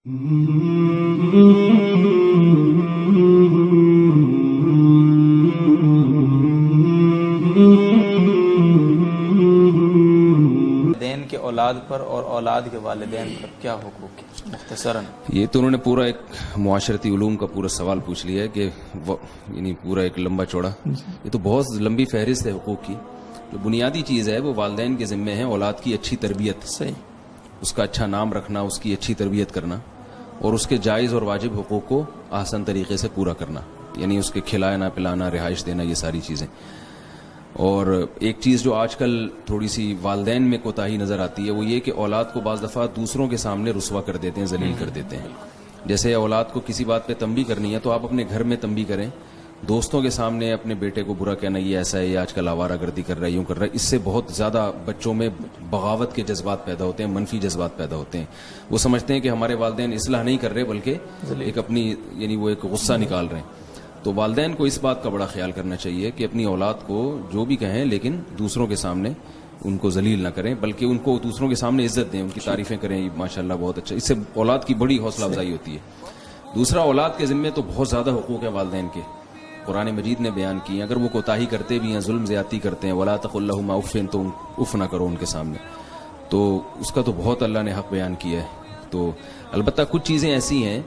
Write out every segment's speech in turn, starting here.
والدین کے اولاد پر اور اولاد کے والدین پر کیا حقوق ہے مختصراً؟ یہ تو انہوں نے پورا ایک معاشرتی علوم کا پورا سوال پوچھ لیا ہے کہ یعنی پورا ایک لمبا چوڑا. یہ تو بہت لمبی فہرست ہے حقوق کی. جو بنیادی چیز ہے وہ والدین کے ذمے ہے اولاد کی اچھی تربیت، صحیح، اس کا اچھا نام رکھنا، اس کی اچھی تربیت کرنا اور اس کے جائز اور واجب حقوق کو آسان طریقے سے پورا کرنا، یعنی اس کے کھلانا پلانا، رہائش دینا، یہ ساری چیزیں. اور ایک چیز جو آج کل تھوڑی سی والدین میں کوتاہی نظر آتی ہے وہ یہ کہ اولاد کو بعض دفعہ دوسروں کے سامنے رسوا کر دیتے ہیں، ذلیل کر دیتے ہیں. جیسے اولاد کو کسی بات پہ تنبیہ کرنی ہے تو آپ اپنے گھر میں تنبیہ کریں، دوستوں کے سامنے اپنے بیٹے کو برا کہنا یہ ایسا ہے، یہ آج کل آوارہ گردی کر رہا ہے، یوں کر رہا ہے، اس سے بہت زیادہ بچوں میں بغاوت کے جذبات پیدا ہوتے ہیں، منفی جذبات پیدا ہوتے ہیں. وہ سمجھتے ہیں کہ ہمارے والدین اصلاح نہیں کر رہے بلکہ ایک اپنی یعنی وہ ایک غصہ نکال رہے ہیں. تو والدین کو اس بات کا بڑا خیال کرنا چاہیے کہ اپنی اولاد کو جو بھی کہیں لیکن دوسروں کے سامنے ان کو ذلیل نہ کریں، بلکہ ان کو دوسروں کے سامنے عزت دیں، ان کی تعریفیں کریں، ماشاءاللہ بہت اچھا. اس سے اولاد کی بڑی حوصلہ افزائی ہوتی ہے. دوسرا، اولاد کے ذمے تو بہت زیادہ حقوق ہیں والدین کے، قرآن مجید نے بیان کی ہیں. اگر وہ کوتاہی کرتے بھی ہیں، ظلم زیادتی کرتے ہیں، وَلَا تَقُل لَهُمَا أُفٍّ، تو اف نہ کرو ان کے سامنے، تو اس کا تو بہت اللہ نے حق بیان کیا ہے. تو البتہ کچھ چیزیں ایسی ہیں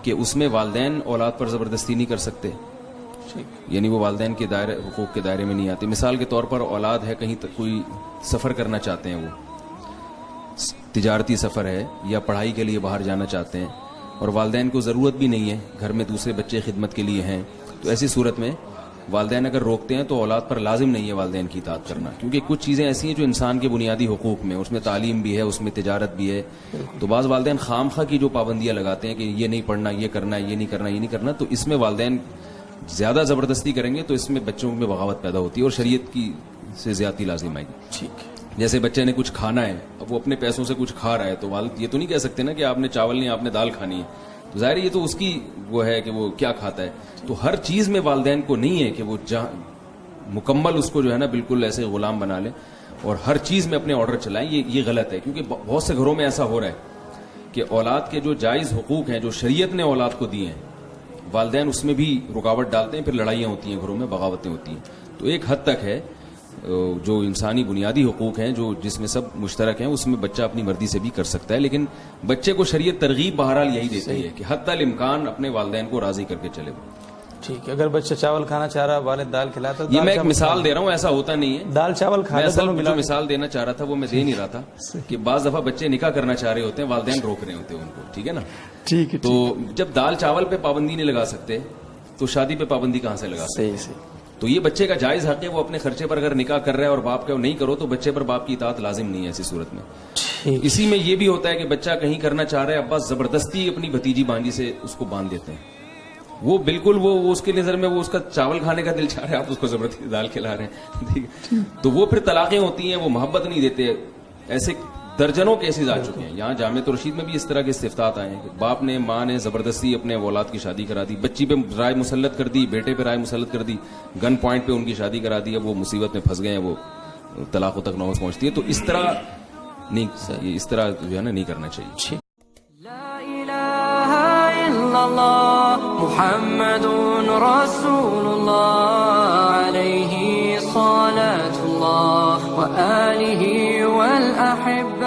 کہ اس میں والدین اولاد پر زبردستی نہیں کر سکتے، یعنی وہ والدین کے دائرے حقوق کے دائرے میں نہیں آتے. مثال کے طور پر اولاد ہے، کہیں کوئی سفر کرنا چاہتے ہیں، وہ تجارتی سفر ہے یا پڑھائی کے لیے باہر جانا چاہتے ہیں اور والدین کو ضرورت بھی نہیں ہے، گھر میں دوسرے بچے خدمت کے لیے ہیں، تو ایسی صورت میں والدین اگر روکتے ہیں تو اولاد پر لازم نہیں ہے والدین کی اطاعت کرنا، کیونکہ کچھ چیزیں ایسی ہیں جو انسان کے بنیادی حقوق میں، اس میں تعلیم بھی ہے، اس میں تجارت بھی ہے. تو بعض والدین خام خواہ کی جو پابندیاں لگاتے ہیں کہ یہ نہیں پڑھنا، یہ کرنا، یہ نہیں کرنا، یہ نہیں کرنا، تو اس میں والدین زیادہ زبردستی کریں گے تو اس میں بچوں میں بغاوت پیدا ہوتی ہے اور شریعت کی سے زیادتی لازم آئے گی. ٹھیک، جیسے بچے نے کچھ کھانا ہے، اب وہ اپنے پیسوں سے کچھ کھا رہا ہے تو والد یہ تو نہیں کہہ سکتے نا کہ آپ نے چاول نہیں، آپ نے دال کھانی ہے، تو ظاہر یہ تو اس کی وہ ہے کہ وہ کیا کھاتا ہے. تو ہر چیز میں والدین کو نہیں ہے کہ وہ مکمل اس کو جو ہے نا بالکل ایسے غلام بنا لیں اور ہر چیز میں اپنے آرڈر چلائیں. یہ غلط ہے، کیونکہ بہت سے گھروں میں ایسا ہو رہا ہے کہ اولاد کے جو جائز حقوق ہیں جو شریعت نے اولاد کو دیے ہیں، والدین اس میں بھی رکاوٹ ڈالتے ہیں، پھر لڑائیاں ہوتی ہیں گھروں میں، بغاوتیں ہوتی ہیں. تو ایک حد تک ہے جو انسانی بنیادی حقوق ہیں جو جس میں سب مشترک ہیں، اس میں بچہ اپنی مرضی سے بھی کر سکتا ہے، لیکن بچے کو شریعت ترغیب بہرحال یہی دیتی ہے کہ حتی الامکان اپنے والدین کو راضی کر کے چلے. ٹھیک ہے، اگر بچہ چاول کھانا چاہ رہا، والد دال کھلاتا، یہ میں ایک مثال دے رہا ہوں، ایسا ہوتا نہیں ہے. دال چاول کھانا، اصل جو مثال دینا چاہ رہا تھا وہ میں دے نہیں رہا تھا کہ بعض دفعہ بچے نکاح کرنا چاہ رہے ہوتے ہیں، والدین روک رہے ہوتے ہیں ان کو، ٹھیک ہے نا. ٹھیک ہے، تو جب دال چاول پہ پابندی نہیں لگا سکتے تو شادی پہ پابندی کہاں سے لگا سکتے؟ صحیح. تو یہ بچے کا جائز حق ہے، وہ اپنے خرچے پر اگر نکاح کر رہا ہے اور باپ کا نہیں کرو تو بچے پر باپ کی اطاعت لازم نہیں ہے ایسی صورت میں. اسی میں یہ بھی ہوتا ہے کہ بچہ کہیں کرنا چاہ رہا ہے، ابا زبردستی اپنی بھتیجی بانجی سے اس کو باندھ دیتے ہیں، وہ بالکل وہ اس کے نظر میں وہ اس کا چاول کھانے کا دل چاہ رہا ہے، آپ اس کو زبردستی دال کھلا رہے ہیں، تو وہ پھر طلاقیں ہوتی ہیں، وہ محبت نہیں دیتے. ایسے درجنوں کیسز آ چکے ہیں. یہاں جامعۃ الرشید میں بھی اس طرح کے استفتاء آئے ہیں کہ باپ نے ماں نے زبردستی اپنے اولاد کی شادی کرا دی، بچی پہ رائے مسلط کر دی، بیٹے پہ رائے مسلط کر دی، گن پوائنٹ پہ ان کی شادی کرا دی، اب وہ مصیبت میں پھنس گئے ہیں، وہ طلاقوں تک نوبت پہنچتی ہے. تو اس طرح نہیں، اس طرح جو ہے نا نہیں کرنا چاہیے. لا الہ الا اللہ محمد رسول اللہ علیہ صلاۃ اللہ وآلہ والأحب